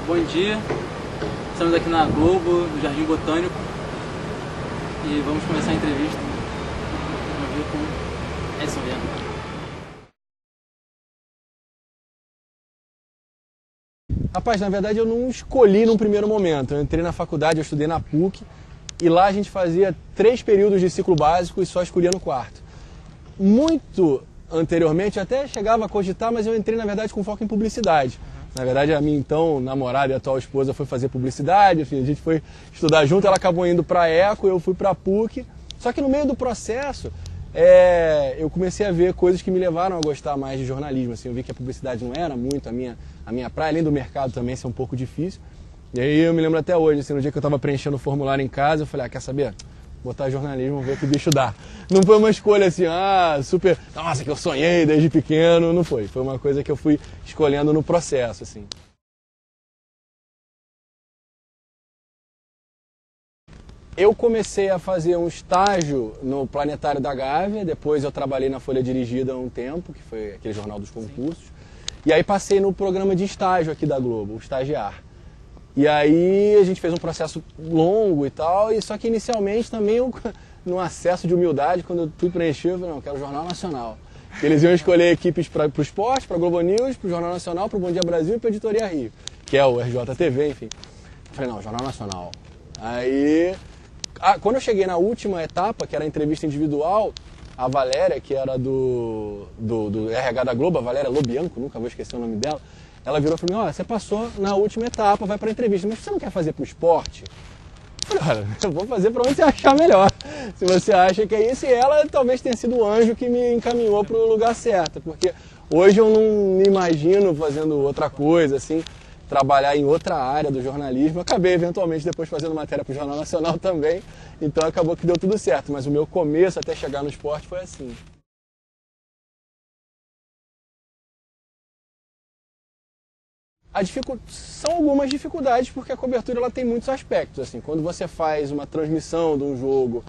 Bom dia, estamos aqui na Globo, no Jardim Botânico, e vamos começar a entrevista. Vamos ver com Edson Viana. Rapaz, na verdade eu não escolhi num primeiro momento. Eu entrei na faculdade, eu estudei na PUC, e lá a gente fazia 3 períodos de ciclo básico e só escolhia no quarto. Muito anteriormente eu até chegava a cogitar, mas eu entrei na verdade com foco em publicidade. Na verdade a minha então namorada e atual esposa foi fazer publicidade, enfim, a gente foi estudar junto, ela acabou indo para a ECO, eu fui para a PUC. Só que no meio do processo eu comecei a ver coisas que me levaram a gostar mais de jornalismo. Assim, eu vi que a publicidade não era muito a minha praia, além do mercado também ser um pouco difícil. E aí eu me lembro até hoje, assim, no dia que eu estava preenchendo o formulário em casa, eu falei, quer saber? Botar jornalismo, vamos ver o que o bicho dá. Não foi uma escolha assim, super, nossa, que eu sonhei desde pequeno, não foi. Foi uma coisa que eu fui escolhendo no processo, assim. Eu comecei a fazer um estágio no Planetário da Gávea, depois eu trabalhei na Folha Dirigida há um tempo, que foi aquele jornal dos concursos, e aí passei no programa de estágio aqui da Globo, o Estagiar. E aí a gente fez um processo longo e tal, e só que inicialmente também eu, num acesso de humildade, quando eu fui preencher, eu falei, não, eu quero o Jornal Nacional. Eles iam escolher equipes para o esporte, para a Globo News, para o Jornal Nacional, para o Bom Dia Brasil e para a Editoria Rio, que é o RJTV, enfim. Eu falei, não, Jornal Nacional. Aí, quando eu cheguei na última etapa, que era a entrevista individual, a Valéria, que era do RH da Globo, a Valéria Lobianco, nunca vou esquecer o nome dela, ela virou e falou, olha, você passou na última etapa, vai para a entrevista, mas você não quer fazer para o esporte? Eu falei, olha, eu vou fazer para onde você achar melhor. Se você acha que é isso, e ela talvez tenha sido o anjo que me encaminhou para o lugar certo, porque hoje eu não me imagino fazendo outra coisa, assim, trabalhar em outra área do jornalismo. Acabei eventualmente depois fazendo matéria para o Jornal Nacional também, então acabou que deu tudo certo, mas o meu começo até chegar no esporte foi assim. São algumas dificuldades porque a cobertura ela tem muitos aspectos. Assim, quando você faz uma transmissão de um jogo,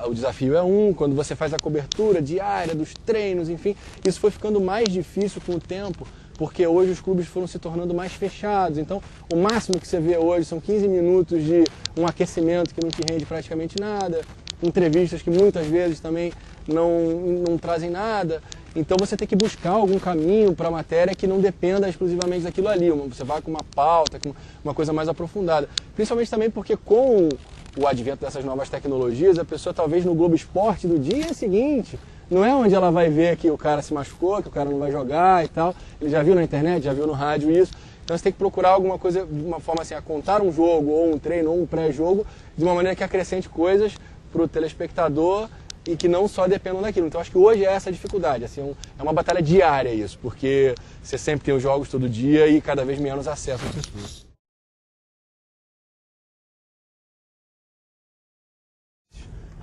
o desafio é quando você faz a cobertura diária dos treinos, enfim, isso foi ficando mais difícil com o tempo, porque hoje os clubes foram se tornando mais fechados. Então, o máximo que você vê hoje são 15 minutos de um aquecimento que não te rende praticamente nada, entrevistas que muitas vezes também não trazem nada. Então você tem que buscar algum caminho para a matéria que não dependa exclusivamente daquilo ali. Você vai com uma pauta, com uma coisa mais aprofundada. Principalmente também porque com o advento dessas novas tecnologias, a pessoa talvez no Globo Esporte do dia seguinte, não é onde ela vai ver que o cara se machucou, que o cara não vai jogar e tal. Ele já viu na internet, já viu no rádio isso. Então você tem que procurar alguma coisa, de uma forma assim, a contar um jogo, ou um treino, ou um pré-jogo, de uma maneira que acrescente coisas para o telespectador e que não só dependam daquilo. Então acho que hoje é essa a dificuldade, assim, é uma batalha diária isso, porque você sempre tem os jogos todo dia e cada vez menos acesso às pessoas.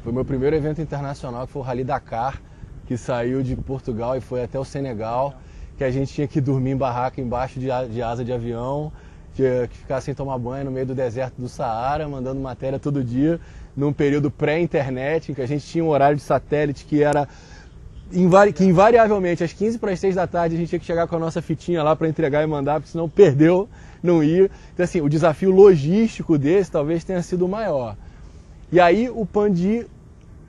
Foi meu primeiro evento internacional, que foi o Rally Dakar, que saiu de Portugal e foi até o Senegal, que a gente tinha que dormir em barraca embaixo de asa de avião, tinha que ficar sem tomar banho no meio do deserto do Saara, mandando matéria todo dia, num período pré-internet, em que a gente tinha um horário de satélite que era que invariavelmente às 15 para as 6 da tarde a gente tinha que chegar com a nossa fitinha lá para entregar e mandar, porque senão perdeu, não ia. Então assim, o desafio logístico desse talvez tenha sido o maior. E aí o Pan de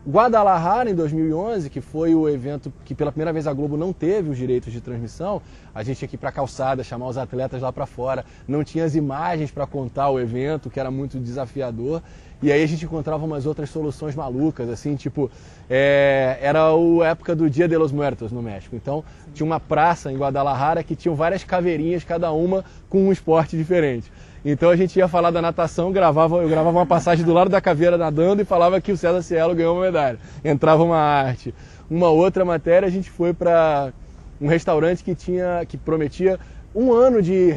Guadalajara, em 2011, que foi o evento que pela primeira vez a Globo não teve os direitos de transmissão, a gente tinha que ir para a calçada, chamar os atletas lá para fora, não tinha as imagens para contar o evento, que era muito desafiador, e aí a gente encontrava umas outras soluções malucas, assim, tipo, era a época do Dia de los Muertos no México, então tinha uma praça em Guadalajara que tinha várias caveirinhas, cada uma com um esporte diferente. Então a gente ia falar da natação, eu gravava uma passagem do lado da caveira nadando e falava que o César Cielo ganhou uma medalha. Entrava uma arte. Uma outra matéria, a gente foi para um restaurante que prometia 1 ano de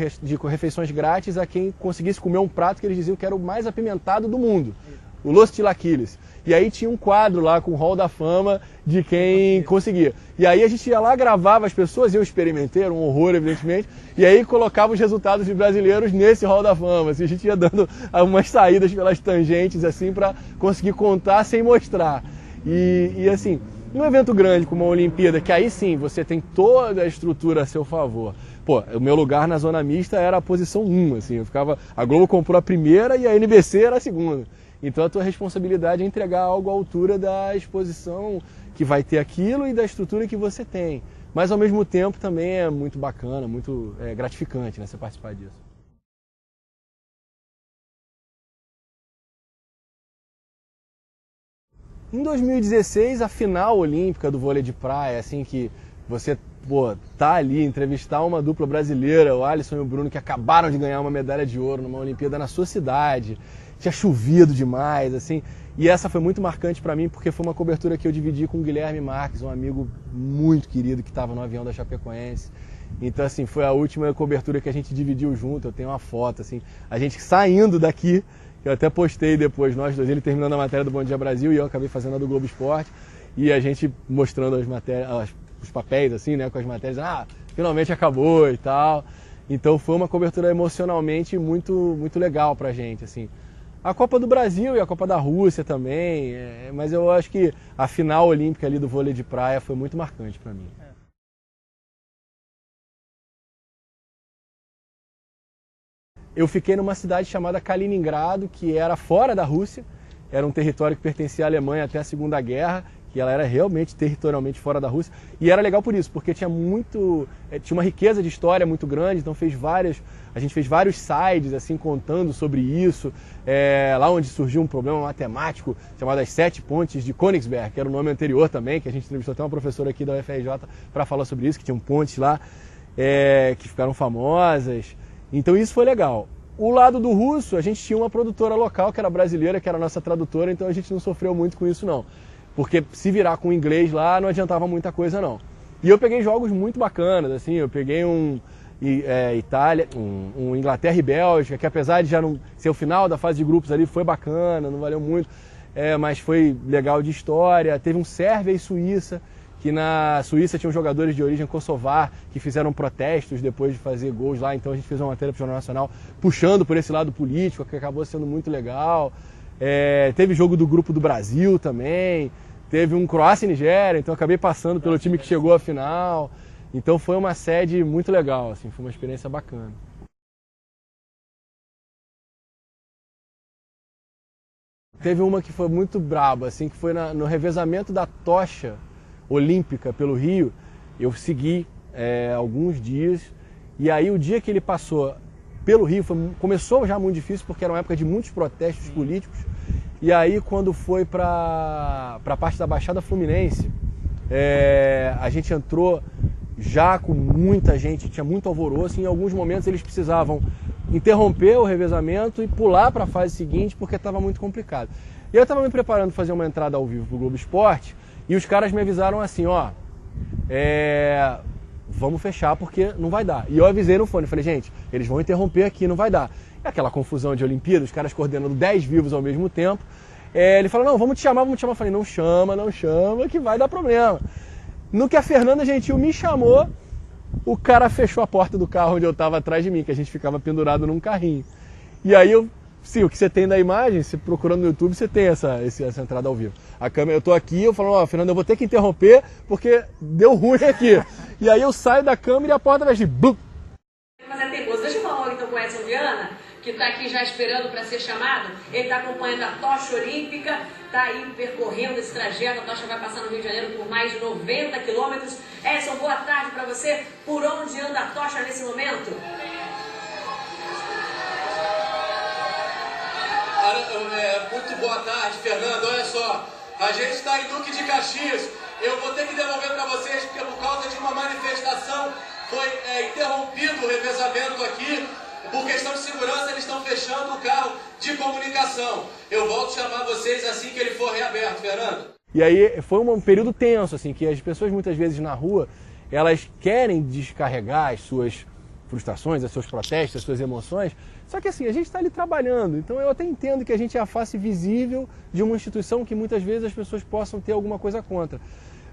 refeições grátis a quem conseguisse comer um prato que eles diziam que era o mais apimentado do mundo, o Los Chilaquiles. E aí tinha um quadro lá com o Hall da Fama de quem conseguia. E aí a gente ia lá, gravava as pessoas, eu experimentei, era um horror, evidentemente, e aí colocava os resultados de brasileiros nesse Hall da Fama. Assim, a gente ia dando umas saídas pelas tangentes, assim, para conseguir contar sem mostrar. E assim, um evento grande como a Olimpíada, que aí sim você tem toda a estrutura a seu favor pô, o meu lugar na zona mista era a posição 1, assim, eu ficava, a Globo comprou a primeira e a NBC era a segunda. Então a tua responsabilidade é entregar algo à altura da exposição que vai ter aquilo e da estrutura que você tem. Mas ao mesmo tempo também é muito bacana, muito gratificante, né, você participar disso. Em 2016, a final olímpica do vôlei de praia, assim, que você, pô, tá ali, entrevistar uma dupla brasileira, o Alisson e o Bruno, que acabaram de ganhar uma medalha de ouro numa Olimpíada na sua cidade, tinha chovido demais, assim, e essa foi muito marcante para mim, porque foi uma cobertura que eu dividi com o Guilherme Marques, um amigo muito querido que estava no avião da Chapecoense. Então, assim, foi a última cobertura que a gente dividiu junto, eu tenho uma foto, assim, a gente saindo daqui, eu até postei depois, nós dois, ele terminando a matéria do Bom Dia Brasil e eu acabei fazendo a do Globo Esporte, e a gente mostrando as matérias, os papéis, assim, né, com as matérias, finalmente acabou e tal. Então foi uma cobertura emocionalmente muito legal pra gente, assim. A Copa do Brasil e a Copa da Rússia também, mas eu acho que a final olímpica ali do vôlei de praia foi muito marcante pra mim. Eu fiquei numa cidade chamada Kaliningrado, que era fora da Rússia, era um território que pertencia à Alemanha até a Segunda Guerra, que ela era realmente territorialmente fora da Rússia, e era legal por isso, porque tinha uma riqueza de história muito grande, então a gente fez vários sites assim contando sobre isso, lá onde surgiu um problema matemático chamado as 7 pontes de Königsberg, que era o nome anterior também, que a gente entrevistou até uma professora aqui da UFRJ para falar sobre isso, que tinham pontes lá que ficaram famosas. Então isso foi legal. O lado do russo, a gente tinha uma produtora local que era brasileira, que era a nossa tradutora, então a gente não sofreu muito com isso não. Porque se virar com o inglês lá não adiantava muita coisa não. E eu peguei jogos muito bacanas, assim, eu peguei um Inglaterra e Bélgica, que apesar de já não ser o final da fase de grupos ali, foi bacana, não valeu muito, mas foi legal de história. Teve um Sérvia e Suíça, que na Suíça tinham jogadores de origem kosovar que fizeram protestos depois de fazer gols lá, então a gente fez uma matéria para o Jornal Nacional puxando por esse lado político, que acabou sendo muito legal. Teve jogo do grupo do Brasil também, teve um Croácia e Nigéria, então eu acabei passando pelo time que chegou à final. Então foi uma sede muito legal, assim, foi uma experiência bacana. Teve uma que foi muito braba, assim, que foi no revezamento da tocha olímpica pelo Rio. Eu segui alguns dias, e aí o dia que ele passou pelo Rio começou já muito difícil, porque era uma época de muitos protestos políticos, e aí quando foi para a parte da Baixada Fluminense, a gente entrou já com muita gente, tinha muito alvoroço, e em alguns momentos eles precisavam interromper o revezamento e pular para a fase seguinte, porque estava muito complicado. E eu estava me preparando para fazer uma entrada ao vivo para o Globo Esporte, e os caras me avisaram assim, vamos fechar porque não vai dar. E eu avisei no fone, falei, gente, eles vão interromper aqui, não vai dar. É aquela confusão de Olimpíada, os caras coordenando 10 vivos ao mesmo tempo. Ele falou, não, vamos te chamar. Eu falei, não chama, que vai dar problema. No que a Fernanda Gentil me chamou, o cara fechou a porta do carro onde eu estava atrás de mim, que a gente ficava pendurado num carrinho. E aí sim, o que você tem da imagem, você procurando no YouTube, você tem essa entrada ao vivo. A câmera, eu tô aqui, eu falo, Fernando, eu vou ter que interromper porque deu ruim aqui. E aí eu saio da câmera e a porta vai de blum. Mas é teimoso. Deixa eu falar então com o Edson Viana, que está aqui já esperando para ser chamado. Ele está acompanhando a tocha olímpica, está aí percorrendo esse trajeto. A tocha vai passar no Rio de Janeiro por mais de 90 quilômetros. Edson, boa tarde para você. Por onde anda a tocha nesse momento? Muito boa tarde, Fernando. Olha só, a gente está em Duque de Caxias. Eu vou ter que devolver para vocês, porque por causa de uma manifestação foi interrompido o revezamento aqui. Por questão de segurança, eles estão fechando o carro de comunicação. Eu volto a chamar vocês assim que ele for reaberto, Fernando. E aí foi um período tenso, assim, que as pessoas muitas vezes na rua, elas querem descarregar as suas frustrações, os seus protestos, as suas emoções. Só que assim, a gente está ali trabalhando, então eu até entendo que a gente é a face visível de uma instituição que muitas vezes as pessoas possam ter alguma coisa contra.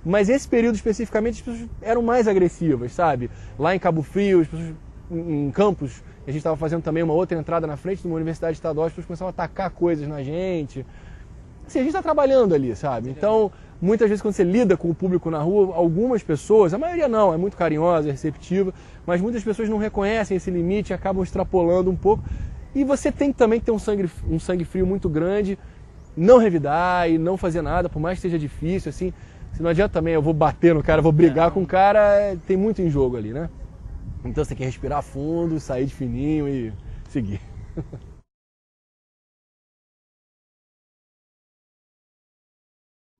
Mas esse período especificamente as pessoas eram mais agressivas, sabe? Lá em Cabo Frio, as pessoas em Campos, a gente estava fazendo também uma outra entrada na frente de uma universidade estadual, as pessoas começavam a atacar coisas na gente. assim, a gente está trabalhando ali, sabe? Então, muitas vezes quando você lida com o público na rua, algumas pessoas, a maioria não, é muito carinhosa, é receptiva, mas muitas pessoas não reconhecem esse limite e acabam extrapolando um pouco. E você tem também que ter um sangue frio muito grande, não revidar e não fazer nada, por mais que seja difícil, assim. Se não adianta também, eu vou bater no cara, vou brigar com o cara, tem muito em jogo ali, né? Então você tem que respirar fundo, sair de fininho e seguir.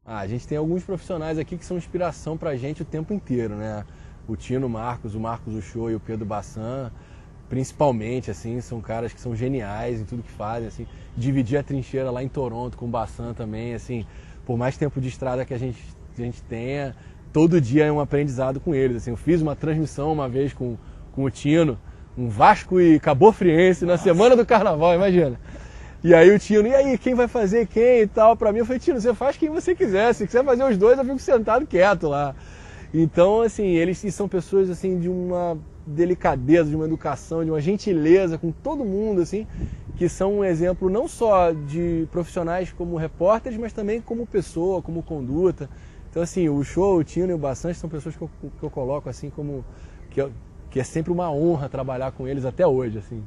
A gente tem alguns profissionais aqui que são inspiração pra gente o tempo inteiro, né? O Tino Marcos, o Marcos Uchoa e o Pedro Bassan, principalmente, assim, são caras que são geniais em tudo que fazem, assim. Dividir a trincheira lá em Toronto com o Bassan também, assim, por mais tempo de estrada que a gente tenha, todo dia é um aprendizado com eles, assim. Eu fiz uma transmissão uma vez com o Tino, um Vasco e Cabo Friense na semana do Carnaval, imagina. E aí o Tino, e aí, quem vai fazer quem e tal? Pra mim eu falei, Tino, você faz quem você quiser, se quiser fazer os dois eu fico sentado quieto lá. Então, assim, eles são pessoas, assim, de uma delicadeza, de uma educação, de uma gentileza com todo mundo, assim, que são um exemplo não só de profissionais como repórteres, mas também como pessoa, como conduta. Então, assim, o Show, o Tino e o Bassan são pessoas que eu coloco, assim, como que é sempre uma honra trabalhar com eles até hoje, assim.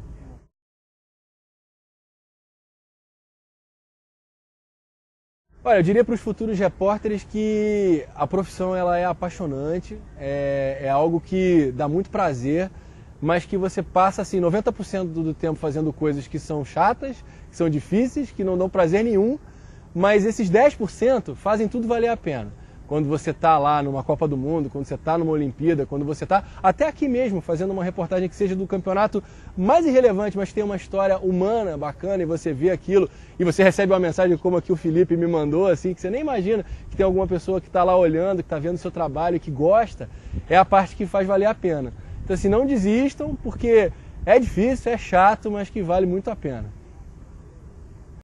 Olha, eu diria para os futuros repórteres que a profissão ela é apaixonante, é algo que dá muito prazer, mas que você passa assim 90% do tempo fazendo coisas que são chatas, que são difíceis, que não dão prazer nenhum, mas esses 10% fazem tudo valer a pena. Quando você está lá numa Copa do Mundo, quando você está numa Olimpíada, quando você está até aqui mesmo fazendo uma reportagem que seja do campeonato mais irrelevante, mas tem uma história humana bacana e você vê aquilo e você recebe uma mensagem como a que o Felipe me mandou, assim, que você nem imagina que tem alguma pessoa que está lá olhando, que está vendo o seu trabalho e que gosta, é a parte que faz valer a pena. Então assim, não desistam porque é difícil, é chato, mas que vale muito a pena.